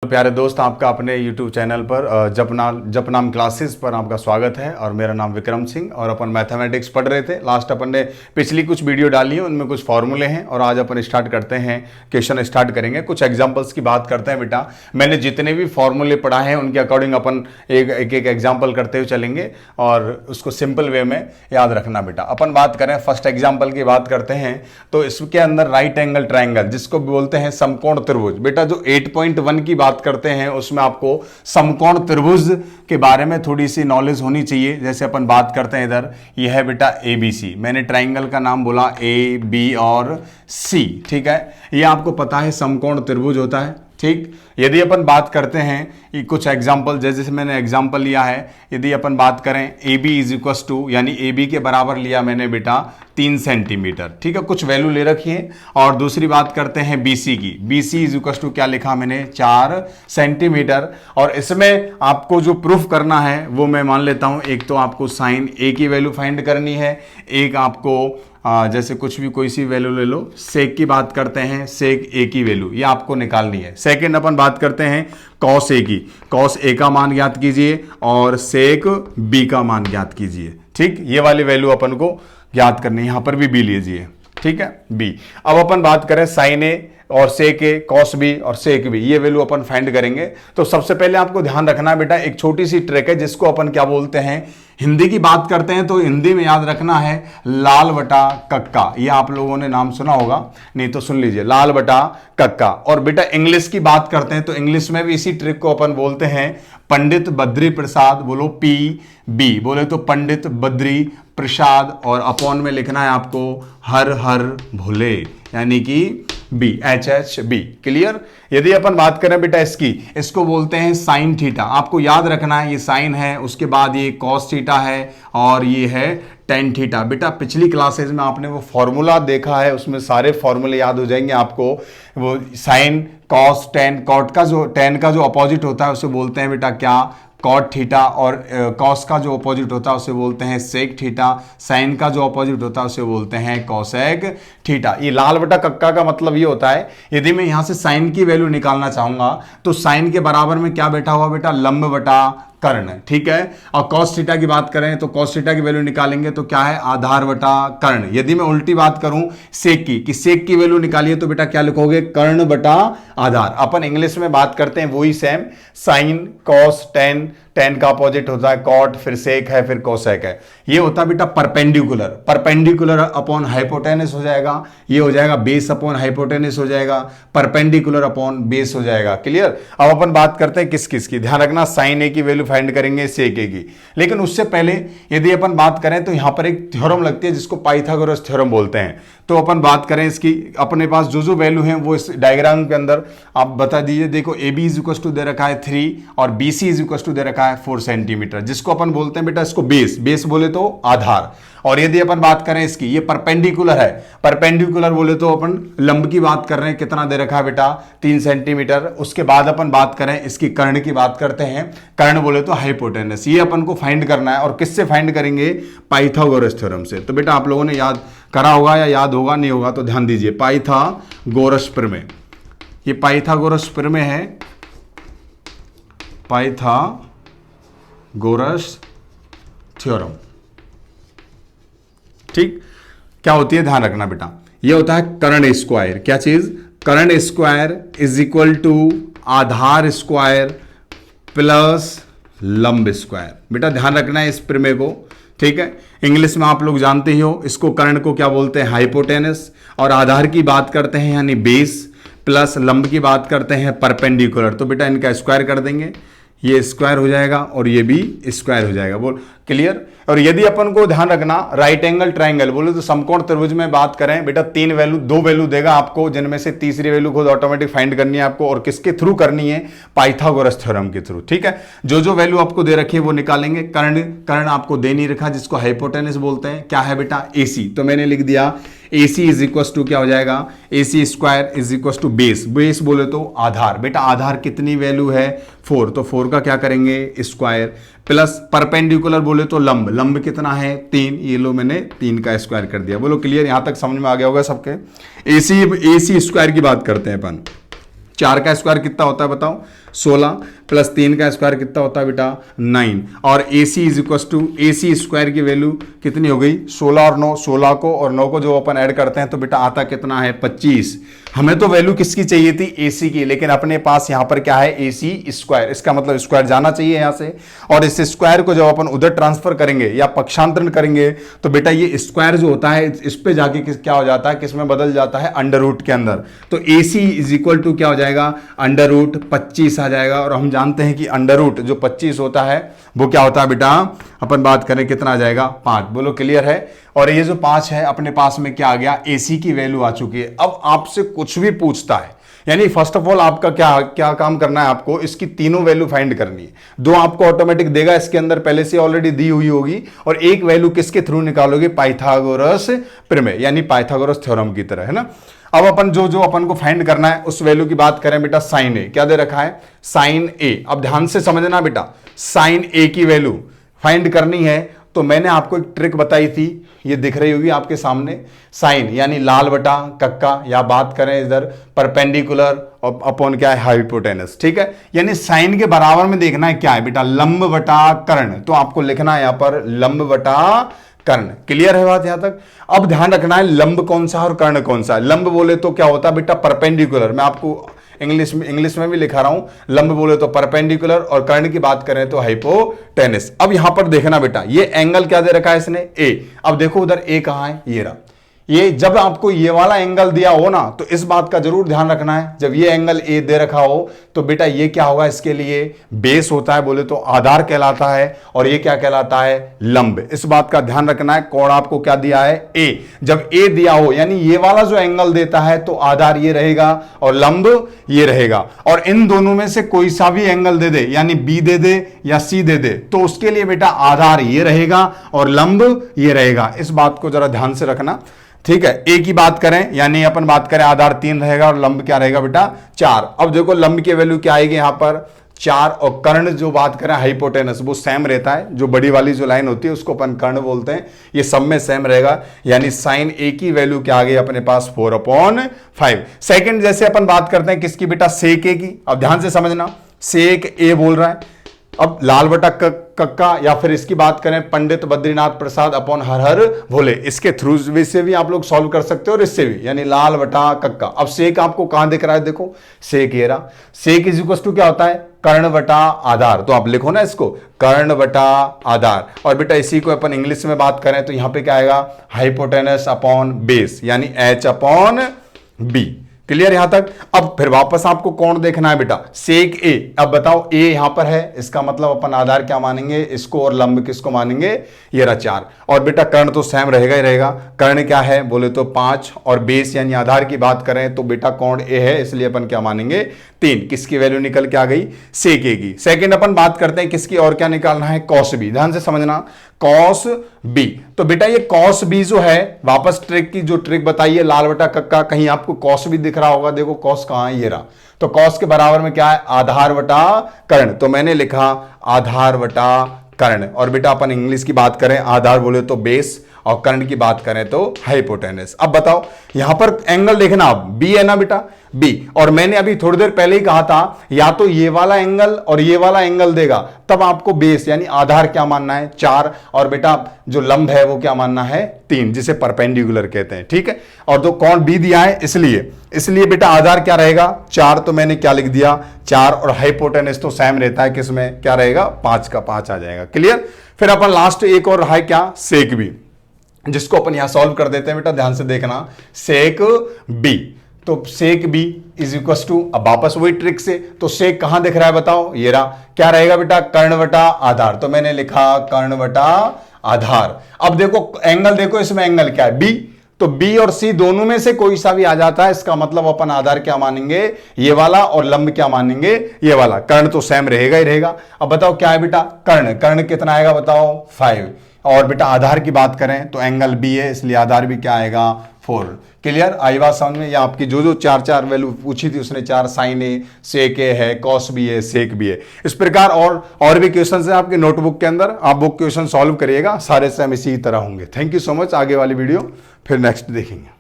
प्यारे दोस्त, आपका अपने YouTube चैनल पर जप नाम क्लासेस पर आपका स्वागत है। और मेरा नाम विक्रम सिंह और अपन मैथमेटिक्स पढ़ रहे थे। लास्ट अपन ने पिछली कुछ वीडियो डाली है, उनमें कुछ फॉर्मूले हैं और आज अपन स्टार्ट करते हैं, क्वेश्चन स्टार्ट करेंगे। कुछ एग्जांपल्स की बात करते हैं बेटा। मैंने जितने भी फॉर्मूले पढ़ा है उनके अकॉर्डिंग अपन एक एग्जाम्पल करते हुए चलेंगे और उसको सिंपल वे में याद रखना बेटा। अपन बात करें फर्स्ट एग्जाम्पल की बात करते हैं तो इसके अंदर राइट एंगल ट्राइंगल जिसको बोलते हैं समकोण त्रिभुज। बेटा जो 8.1 की बात करते हैं उसमें आपको समकोण त्रिभुज के बारे में थोड़ी सी नॉलेज होनी चाहिए। जैसे अपन बात करते हैं, इधर यह है बेटा ABC, मैंने ट्राइंगल का नाम बोला A, B और C, ठीक है। ये आपको पता है समकोण त्रिभुज होता है, ठीक। यदि अपन बात करते हैं कुछ एग्जाम्पल, जैसे मैंने एग्जाम्पल लिया है, यदि अपन बात करें AB इज इक्वस टू, यानी AB के बराबर लिया मैंने बेटा 3 सेंटीमीटर, ठीक है। कुछ वैल्यू ले रखी है। और दूसरी बात करते हैं BC की, BC इज इक्वस टू क्या लिखा मैंने 4 सेंटीमीटर। और इसमें आपको जो प्रूफ करना है वो मैं मान लेता हूं, एक तो आपको साइन A की वैल्यू फाइंड करनी है, एक आपको जैसे कुछ भी कोई सी वैल्यू ले लो। सेक की बात करते हैं, सेक A की वैल्यू ये आपको निकालनी है। सेकंड अपन बात करते हैं कॉस A की, कॉस A का मान ज्ञात कीजिए और सेक B का मान ज्ञात कीजिए, ठीक। ये वाली वैल्यू अपन को ज्ञात करनी है, यहां पर भी B लीजिए, ठीक है, B। अब अपन बात करें साइन A और सेक A, कॉस B और सेक B, ये वैल्यू अपन फाइंड करेंगे। तो सबसे पहले आपको ध्यान रखना है बेटा, एक छोटी सी ट्रिक है जिसको अपन क्या बोलते हैं, हिंदी की बात करते हैं तो हिंदी में याद रखना है लाल बटा कक्का। ये आप लोगों ने नाम सुना होगा, नहीं तो सुन लीजिए, लाल बटा कक्का। और बेटा इंग्लिश की बात करते हैं तो इंग्लिश में भी इसी ट्रिक को अपन बोलते हैं पंडित बद्री प्रसाद, बोलो PB, बोले तो पंडित बद्री प्रसाद। और अपॉन में लिखना है आपको हर हर भोले, यानी कि BHHB, क्लियर। यदि अपन बात करें बेटा इसको बोलते हैं साइन थीटा। आपको याद रखना है ये साइन है, उसके बाद ये कॉस थीटा है और ये है टेन थीटा। बेटा पिछली क्लासेज में आपने वो फॉर्मूला देखा है, उसमें सारे फॉर्मूले याद हो जाएंगे आपको। वो साइन कॉस टेन, कॉट का जो टेन का जो अपोजिट होता है उसे बोलते हैं बेटा क्या, कॉट थीटा। और कॉस का जो अपोजिट होता है उसे बोलते हैं सेक थीटा। साइन का जो अपोजिट होता है उसे बोलते हैं कॉसेक थीटा। ये लाल बटा कक्का का मतलब ये होता है, यदि मैं यहां से साइन की वैल्यू निकालना चाहूंगा तो साइन के बराबर में क्या बैठा हुआ बेटा, लंब बटा कर्ण, ठीक है। और कॉस थीटा की बात करें तो कॉस थीटा की वैल्यू निकालेंगे तो क्या है, आधार बटा कर्ण। यदि मैं उल्टी बात करूं सेक की, कि सेक की वैल्यू निकालिए तो बेटा क्या लिखोगे, कर्ण बटा आधार। अपन इंग्लिश में बात करते हैं वही same, sine cos tan, ten का अपोजिट होता है कॉट, फिर सेक है, फिर कोसेक है। ये होता है बेटा परपेंडिकुलर, परपेंडिकुलर अपॉन हाइपोटेनस हो जाएगा, ये हो जाएगा बेस अपॉन हाइपोटेनस हो जाएगा, परपेंडिकुलर अपॉन बेस हो जाएगा, क्लियर। अब अपन बात करते हैं किस किस की, ध्यान रखना साइन A की वैल्यू फाइंड करेंगे सेक A की। लेकिन उससे पहले यदि अपन बात करें तो यहां पर एक थ्योरम लगती है जिसको पाइथागोरस थ्योरम बोलते हैं। तो अपन बात करें इसकी, अपने पास जो वैल्यू है वो इस डायग्राम के अंदर आप बता दीजिए। देखो AB इज इक्वल टू दे रखा है 3 और BC इज इक्वल टू दे रखा है 4 सेंटीमीटर, जिसको अपन बोलते हैं बेटा इसको बेस बोले तो आधार। और यदि अपन बात करें इसकी, ये परपेंडिकुलर है, परपेंडिकुलर बोले तो अपन लंब की बात कर रहे हैं, कितना दे रखा है बेटा 3 सेंटीमीटर। उसके बाद अपन बात करें इसकी कर्ण की बात करते हैं, कर्ण बोले तो हाइपोटेनस। ये अपन को फाइंड करना है और किससे फाइंड करेंगे, पाइथागोरस थ्योरम से। तो बेटा आप लोगों ने याद करा होगा या याद होगा, नहीं होगा तो ध्यान दीजिए, पाइथागोरस प्रमेय, ये पाइथागोरस प्रमेय है, पाइथागोरस थ्योरम, ठीक। क्या होती है ध्यान रखना बेटा, ये होता है कर्ण स्क्वायर, क्या चीज, कर्ण स्क्वायर इज इक्वल टू आधार स्क्वायर प्लस लंब स्क्वायर। बेटा ध्यान रखना है इस प्रमेय को, ठीक है। इंग्लिश में आप लोग जानते ही हो, इसको कर्ण को क्या बोलते हैं, हाइपोटेनस। और आधार की बात करते हैं यानी बेस, प्लस लंब की बात करते हैं परपेंडिकुलर। तो बेटा इनका स्क्वायर कर देंगे, ये स्क्वायर हो जाएगा और ये भी स्क्वायर हो जाएगा, बोल क्लियर। और यदि अपन को ध्यान रखना राइट एंगल ट्राइंगल बोले तो समकोण त्रिभुज में बात करें बेटा, 3 वैल्यू 2 वैल्यू देगा आपको, जिनमें से तीसरी वैल्यू खुद ऑटोमेटिक फाइंड करनी है आपको। और किसके थ्रू करनी है, पाइथागोरस थ्योरम के थ्रू, ठीक है। जो वैल्यू आपको दे रखी है वो निकालेंगे। कर्ण आपको दे नहीं रखा, जिसको हाइपोटेनस बोलते हैं, क्या है बेटा AC। तो मैंने लिख दिया AC इज इक्वल टू क्या हो जाएगा, AC square is equal to base बोले तो आधार। बेटा आधार कितनी वैल्यू है 4, तो 4 का क्या करेंगे स्क्वायर, प्लस परपेंडिकुलर बोले तो लंब कितना है 3, ये लो मैंने 3 का स्क्वायर कर दिया। बोलो क्लियर, यहां तक समझ में आ गया होगा सबके। AC स्क्वायर की बात करते हैं अपन, 4 का स्क्वायर कितना होता है बताओ, 16 प्लस 3 का स्क्वायर कितना होता है बेटा 9। और AC is equal to AC square की वैल्यू कितनी हो गई 16 और 9, 16 को और 9 को जो अपन ऐड करते हैं तो बेटा आता कितना है 25। हमें तो वैल्यू किसकी चाहिए थी AC की, लेकिन अपने पास यहां पर क्या है AC स्क्वायर, इसका मतलब स्क्वायर जाना चाहिए यहां से। और इस स्क्वायर को जब अपन उधर ट्रांसफर करेंगे या पक्षांतरण करेंगे तो बेटा ये स्क्वायर जो होता है इस पे जाके क्या हो जाता है, किस में बदल जाता है अंडर रूट के अंदर। तो AC इज इक्वल टू क्या हो जाएगा अंडर रूट 25 आ जाएगा। और हम जानते हैं कि अंडर रूट जो 25 होता है वो क्या होता है बेटा, अपन बात करें कितना आ जाएगा 5। बोलो क्लियर है। और ये जो 5 है अपने पास में क्या आ गया AC की वैल्यू आ चुकी है। अब आपसे कुछ भी पूछता है, यानी फर्स्ट ऑफ ऑल आपका क्या क्या काम करना है, आपको इसकी तीनों वैल्यू फाइंड करनी है। दो आपको ऑटोमेटिक देगा, इसके अंदर पहले से ऑलरेडी दी हुई होगी, और एक वैल्यू किसके थ्रू निकालोगे, पाइथागोरस प्रमेय यानी पाइथागोरस थ्योरम की तरह, है ना। अब अपन जो अपन को फाइंड करना है उस वैल्यू की बात करें बेटा साइन ए, क्या दे रखा है साइन ए। अब ध्यान से समझना बेटा, साइन ए की वैल्यू फाइंड करनी है तो मैंने आपको एक ट्रिक बताई थी, ये दिख रही होगी आपके सामने, साइन यानी लाल बटा कक्का, या बात करें इधर परपेंडिकुलर और अपॉन क्या है हाइपोटेनस, ठीक है। यानी साइन के बराबर में देखना है क्या है बेटा लंब बटा कर्ण, तो आपको लिखना है यहां पर लंब बटा कर्ण। क्लियर है बात यहां तक। अब ध्यान रखना है लंब कौन सा और कर्ण कौन सा है। लंब बोले तो क्या होता है बेटा परपेंडिकुलर, मैं आपको इंग्लिश में भी लिखा रहा हूं, लंब बोले तो परपेंडिकुलर और कर्ण की बात करें तो हाइपोटेनस। अब यहां पर देखना बेटा ये एंगल क्या दे रखा है इसने ए। अब देखो उधर ए कहां है, ये रहा। ये जब आपको ये वाला एंगल दिया हो ना तो इस बात का जरूर ध्यान रखना है, जब ये एंगल ए दे रखा हो तो बेटा ये क्या होगा, इसके लिए बेस होता है, बोले तो आधार कहलाता है, और ये क्या कहलाता है लंब। इस बात का ध्यान रखना है। कोण आपको क्या दिया है ए, जब ए दिया हो यानी ये वाला जो एंगल देता है तो आधार ये रहेगा और लंब ये रहेगा। और इन दोनों में से कोई सा भी एंगल दे दे, यानी बी दे दे या सी दे दे, तो उसके लिए बेटा आधार ये रहेगा और लंब ये रहेगा। इस बात को जरा ध्यान से रखना, ठीक है। ए की बात करें यानी अपन बात करें आधार 3 रहेगा और लंब क्या रहेगा बेटा 4। अब देखो लंब की वैल्यू क्या आएगी यहां पर 4, और कर्ण जो बात करें हाइपोटेनस वो सेम रहता है, जो बड़ी वाली जो लाइन होती है उसको अपन कर्ण बोलते हैं, ये सब में सेम रहेगा। यानी साइन ए की वैल्यू क्या आ गई अपने पास 4/5। सेकंड जैसे अपन बात करते हैं किसकी बेटा सेक ए की। अब ध्यान से समझना, सेक ए बोल रहा है, अब लाल बटा कक्का, या फिर इसकी बात करें पंडित बद्रीनाथ प्रसाद अपॉन हर हर भोले, इसके थ्रू से भी आप लोग सॉल्व कर सकते हो और इससे भी, यानी लाल बटा कक्का। अब सेक आपको कहां दिख रहा है, देखो सेक ये रहा। सेक इज इक्वल टू क्या होता है कर्ण बटा आधार, तो आप लिखो ना इसको कर्ण बटा आधार। और बेटा इसी को अपन इंग्लिश में बात करें तो यहां पे क्या आएगा हाइपोटेनस अपॉन बेस, यानी H अपॉन बी। क्लियर यहां तक। अब फिर वापस आपको कोण देखना है बेटा सेक ए। अब बताओ ए यहां पर है, इसका मतलब अपन आधार क्या मानेंगे इसको, और लंब किसको मानेंगे, ये रहा 4। और बेटा कर्ण तो सेम रहेगा ही रहेगा। कर्ण क्या है बोले तो 5, और बेस यानी आधार की बात करें तो बेटा कोण ए है, इसलिए अपन क्या मानेंगे 3। किसकी वैल्यू निकल के आ गई सेक ए की। सेकंड अपन बात करते हैं किसकी, और क्या निकालना है कॉस बी। ध्यान से समझना कॉस बी। तो बेटा ये कॉस बी जो है, वापस ट्रिक की जो ट्रिक बताइए लाल बटा कक्का, कहीं आपको कॉस भी दिख रहा होगा, देखो कॉस कहां है, ये रहा। तो कॉस के बराबर में क्या है आधार बटा कर्ण, तो मैंने लिखा आधार बटा कर्ण। और बेटा अपन इंग्लिश की बात करें आधार बोले तो बेस, और कर्ण की बात करें तो हाइपोटेनस। अब बताओ यहां पर एंगल देखना, आप बी है ना बेटा बी, और मैंने अभी थोड़ी देर पहले ही कहा था या तो ये वाला एंगल और ये वाला एंगल देगा, तब आपको बेस यानी आधार क्या मानना है 4, और बेटा जो लंब है वो क्या मानना है 3, जिसे परपेंडिकुलर कहते हैं, ठीक है। और तो कौन बी दिया है इसलिए बेटा आधार क्या रहेगा 4, तो मैंने क्या लिख दिया 4, और हाइपोटेनस तो सेम रहता है, किसमें क्या रहेगा 5 का 5 आ जाएगा। क्लियर। फिर अपन लास्ट एक और है क्या सेक बी, जिसको अपन यहां सॉल्व कर देते हैं बेटा, ध्यान से देखना सेक बी। तो सेक बी इज इक्वल टू, अब वापस वही ट्रिक से, तो सेक कहां दिख रहा है बताओ, ये रहा। क्या रहेगा बेटा कर्ण बटा आधार, तो मैंने लिखा कर्ण बटा आधार। अब देखो एंगल, देखो इसमें एंगल क्या है बी, तो बी और सी दोनों में से कोई सा भी आ जाता है, इसका मतलब अपन आधार क्या मानेंगे ये वाला, और लंब क्या मानेंगे ये वाला। कर्ण तो सेम रहेगा ही रहेगा। अब बताओ क्या है बेटा कर्ण कितना आएगा बताओ 5, और बेटा आधार की बात करें तो एंगल बी है, इसलिए आधार भी क्या आएगा 4। क्लियर। आई बात समझ में। या आपकी जो 4 वैल्यू पूछी थी उसने 4, साइन ए, सेक ए है, कॉस भी है, सेक भी है। इस प्रकार और भी क्वेश्चन है आपके नोटबुक के अंदर, आप वो क्वेश्चन सॉल्व करिएगा, सारे सेम इसी तरह होंगे। Thank you so much. आगे वाली वीडियो फिर नेक्स्ट देखेंगे।